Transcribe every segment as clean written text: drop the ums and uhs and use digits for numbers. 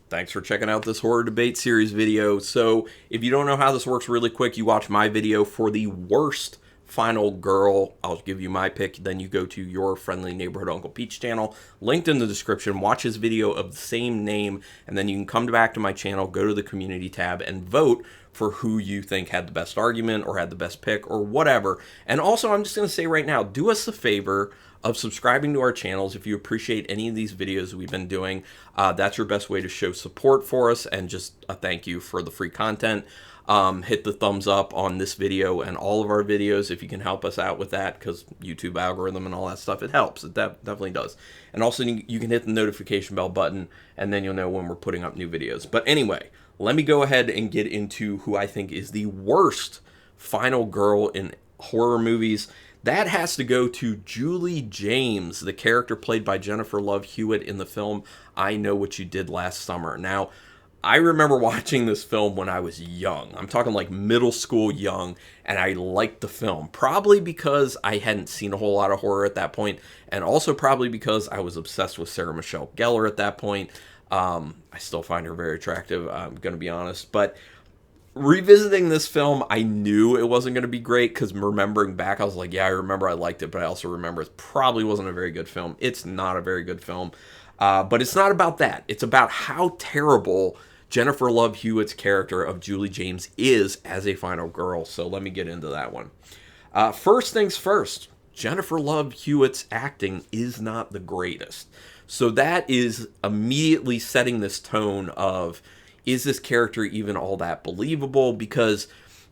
Thanks for checking out this horror debate series video. So, if you don't know how this works really quick, you watch my video for the worst final girl. I'll give you my pick. Then you go to your friendly neighborhood Uncle Pete's channel, linked in the description. Watch his video of the same name, and then you can come back to my channel, go to the community tab, and vote for who you think had the best argument or had the best pick or whatever. And also, I'm just going to say right now, do us a favor of subscribing to our channels if you appreciate any of these videos we've been doing. That's your best way to show support for us, and just a thank you for the free content. Hit the thumbs up on this video and all of our videos if you can help us out with that, because YouTube algorithm and all that stuff, it helps. It definitely does. And also you can hit the notification bell button, and then you'll know when we're putting up new videos. But anyway, let me go ahead and get into who I think is the worst final girl in horror movies. That has to go to Julie James, the character played by Jennifer Love Hewitt in the film I Know What You Did Last Summer. Now, I remember watching this film when I was young. I'm talking like middle school young, and I liked the film. Probably because I hadn't seen a whole lot of horror at that point, and also probably because I was obsessed with Sarah Michelle Gellar at that point. I still find her very attractive, I'm going to be honest. But revisiting this film, I knew it wasn't going to be great, because remembering back, I was like, yeah, I remember I liked it, but I also remember it probably wasn't a very good film. It's not a very good film. But it's not about that. It's about how terrible Jennifer Love Hewitt's character of Julie James is as a final girl. So let me get into that one. First things first, Jennifer Love Hewitt's acting is not the greatest. So that is immediately setting this tone of, is this character even all that believable? Because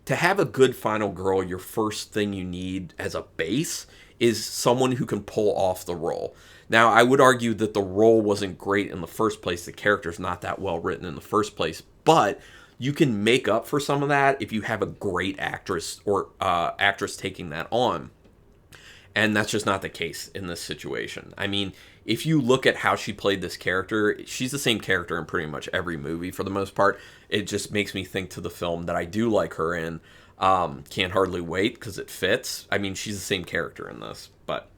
to have a good final girl, your first thing you need as a base is someone who can pull off the role. Now, I would argue that the role wasn't great in the first place. The character's not that well written in the first place. But you can make up for some of that if you have a great actress or actress taking that on. And that's just not the case in this situation. I mean, if you look at how she played this character, she's the same character in pretty much every movie for the most part. It just makes me think to the film that I do like her in. Can't Hardly Wait, because it fits. I mean, she's the same character in this. But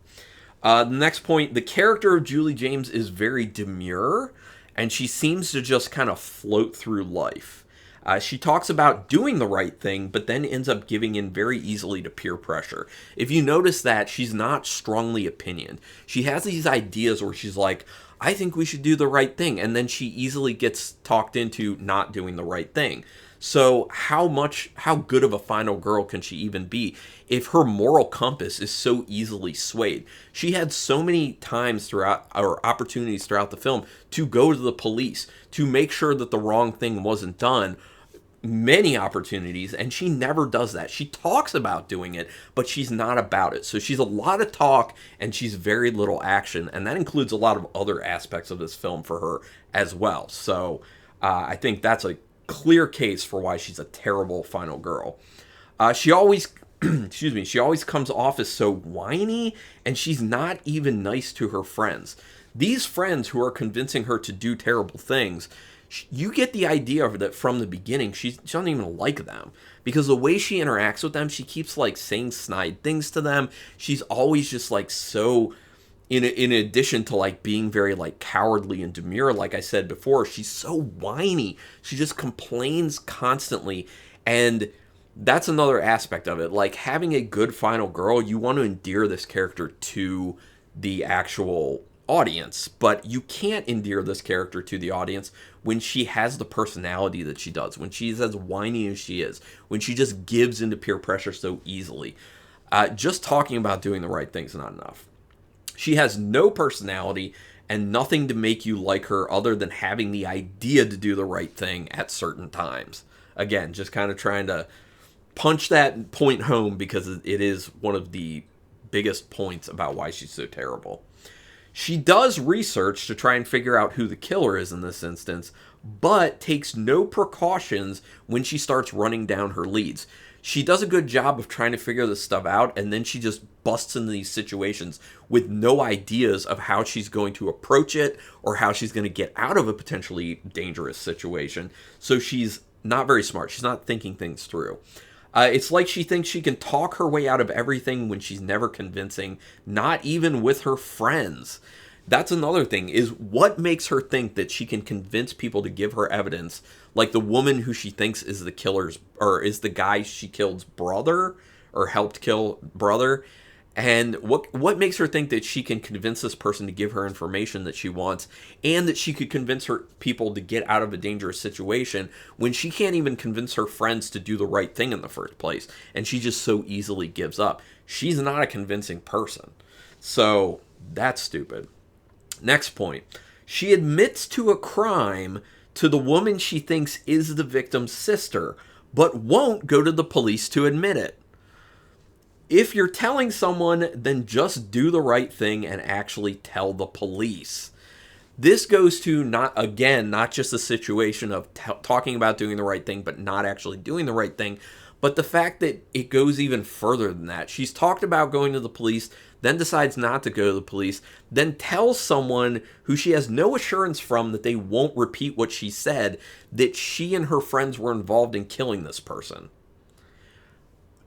the next point, the character of Julie James is very demure, and she seems to just kind of float through life. She talks about doing the right thing, but then ends up giving in very easily to peer pressure. If you notice that, she's not strongly opinioned. She has these ideas where she's like, I think we should do the right thing, and then she easily gets talked into not doing the right thing. So how good of a final girl can she even be if her moral compass is so easily swayed? She had so many times throughout, or opportunities throughout the film, to go to the police, to make sure that the wrong thing wasn't done. Many opportunities, and she never does that. She talks about doing it, but she's not about it. So she's a lot of talk, and she's very little action, and that includes a lot of other aspects of this film for her as well. So I think that's a clear case for why she's a terrible final girl. She always she always comes off as so whiny, and she's not even nice to her friends. These friends who are convincing her to do terrible things, you get the idea that from the beginning she doesn't even like them, because the way she interacts with them, she keeps like saying snide things to them. She's always just like so, in addition to like being very like cowardly and demure, like I said before, she's so whiny. She just complains constantly, and that's another aspect of it. Like, having a good final girl, you want to endear this character to the actual audience, but you can't endear this character to the audience when she has the personality that she does, when she's as whiny as she is, when she just gives into peer pressure so easily. Just talking about doing the right thing is not enough. She has no personality and nothing to make you like her other than having the idea to do the right thing at certain times. Again, just kind of trying to punch that point home, because it is one of the biggest points about why she's so terrible. She does research to try and figure out who the killer is in this instance, but takes no precautions when she starts running down her leads. She does a good job of trying to figure this stuff out, and then she just busts into these situations with no ideas of how she's going to approach it or how she's going to get out of a potentially dangerous situation. So she's not very smart. She's not thinking things through. It's like she thinks she can talk her way out of everything when she's never convincing, not even with her friends. That's another thing, is what makes her think that she can convince people to give her evidence, like the woman who she thinks is the killer's, or is the guy she killed's brother, or helped kill brother. And what makes her think that she can convince this person to give her information that she wants, and that she could convince her people to get out of a dangerous situation, when she can't even convince her friends to do the right thing in the first place, and she just so easily gives up? She's not a convincing person. So that's stupid. Next point. She admits to a crime to the woman she thinks is the victim's sister, but won't go to the police to admit it. If you're telling someone, then just do the right thing and actually tell the police. This goes to, not just a situation of talking about doing the right thing, but not actually doing the right thing, but the fact that it goes even further than that. She's talked about going to the police, then decides not to go to the police, then tells someone who she has no assurance from that they won't repeat what she said, that she and her friends were involved in killing this person.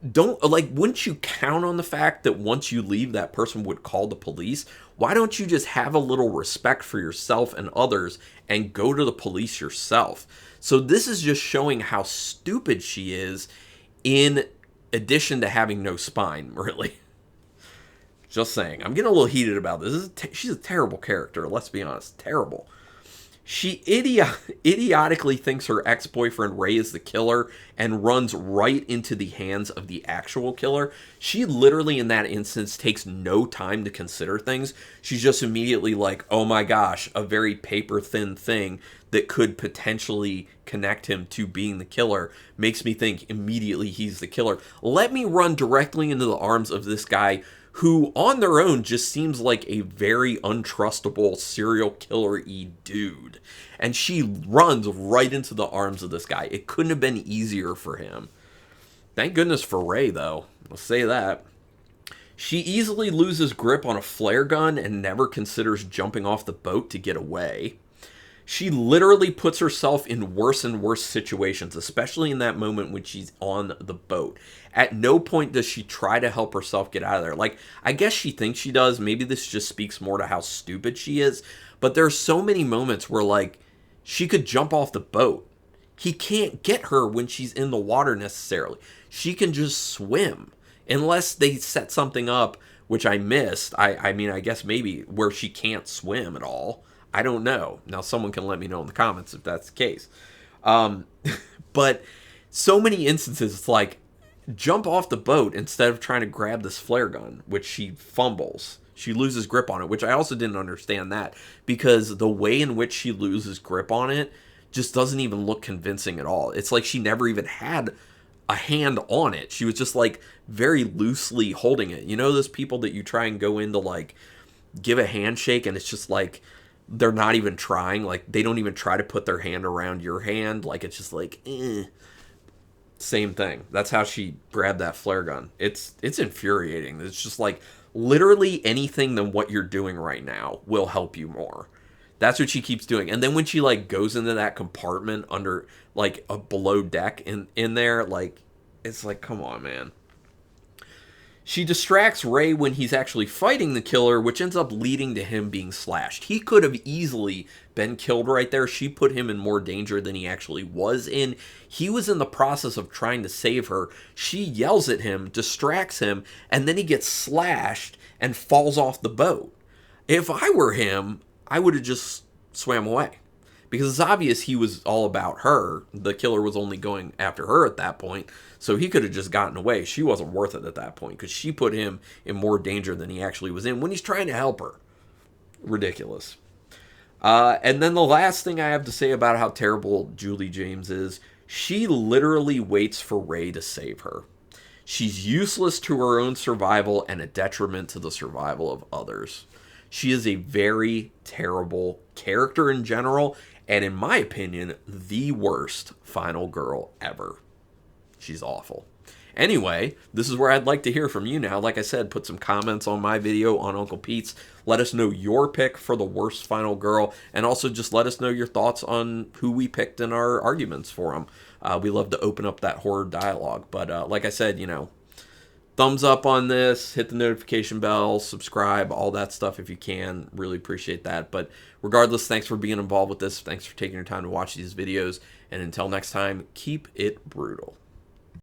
Wouldn't you count on the fact that once you leave, that person would call the police? Why don't you just have a little respect for yourself and others and go to the police yourself? So this is just showing how stupid she is, in addition to having no spine, really. Just saying. I'm getting a little heated about this. She's a terrible character, let's be honest. Terrible. She idiotically thinks her ex-boyfriend Ray is the killer and runs right into the hands of the actual killer. She literally, in that instance, takes no time to consider things. She's just immediately like, oh my gosh, a very paper-thin thing that could potentially connect him to being the killer makes me think immediately he's the killer. Let me run directly into the arms of this guy who on their own just seems like a very untrustable serial killer-y dude. And she runs right into the arms of this guy. It couldn't have been easier for him. Thank goodness for Ray, though. I'll say that. She easily loses grip on a flare gun and never considers jumping off the boat to get away. She literally puts herself in worse and worse situations, especially in that moment when she's on the boat. At no point does she try to help herself get out of there. Like, I guess she thinks she does. Maybe this just speaks more to how stupid she is. But there's so many moments where, like, she could jump off the boat. He can't get her when she's in the water necessarily. She can just swim. Unless they set something up, which I missed. I mean, I guess maybe where she can't swim at all. I don't know. Now, someone can let me know in the comments if that's the case. But so many instances, it's like, jump off the boat instead of trying to grab this flare gun, which she fumbles. She loses grip on it, which I also didn't understand that, because the way in which she loses grip on it just doesn't even look convincing at all. It's like she never even had a hand on it. She was just like very loosely holding it. You know those people that you try and go into, like, give a handshake and it's just like they're not even trying, like they don't even try to put their hand around your hand, like it's just like same thing. That's how she grabbed that flare gun. It's infuriating. It's just like literally anything than what you're doing right now will help you more. That's what she keeps doing. And then when she like goes into that compartment under like a below deck in there, like it's like, come on, man. She distracts Ray when he's actually fighting the killer, which ends up leading to him being slashed. He could have easily been killed right there. She put him in more danger than he actually was in. He was in the process of trying to save her. She yells at him, distracts him, and then he gets slashed and falls off the boat. If I were him, I would have just swam away. Because it's obvious he was all about her. The killer was only going after her at that point. So he could have just gotten away. She wasn't worth it at that point because she put him in more danger than he actually was in when he's trying to help her. Ridiculous. And then the last thing I have to say about how terrible Julie James is, she literally waits for Ray to save her. She's useless to her own survival and a detriment to the survival of others. She is a very terrible character in general, and in my opinion, the worst final girl ever. She's awful. Anyway, this is where I'd like to hear from you now. Like I said, put some comments on my video on Uncle Pete's. Let us know your pick for the worst final girl, and also just let us know your thoughts on who we picked in our arguments for them. We love to open up that horror dialogue, but like I said, you know, thumbs up on this, hit the notification bell, subscribe, all that stuff if you can. Really appreciate that. But regardless, thanks for being involved with this. Thanks for taking your time to watch these videos. And until next time, keep it brutal.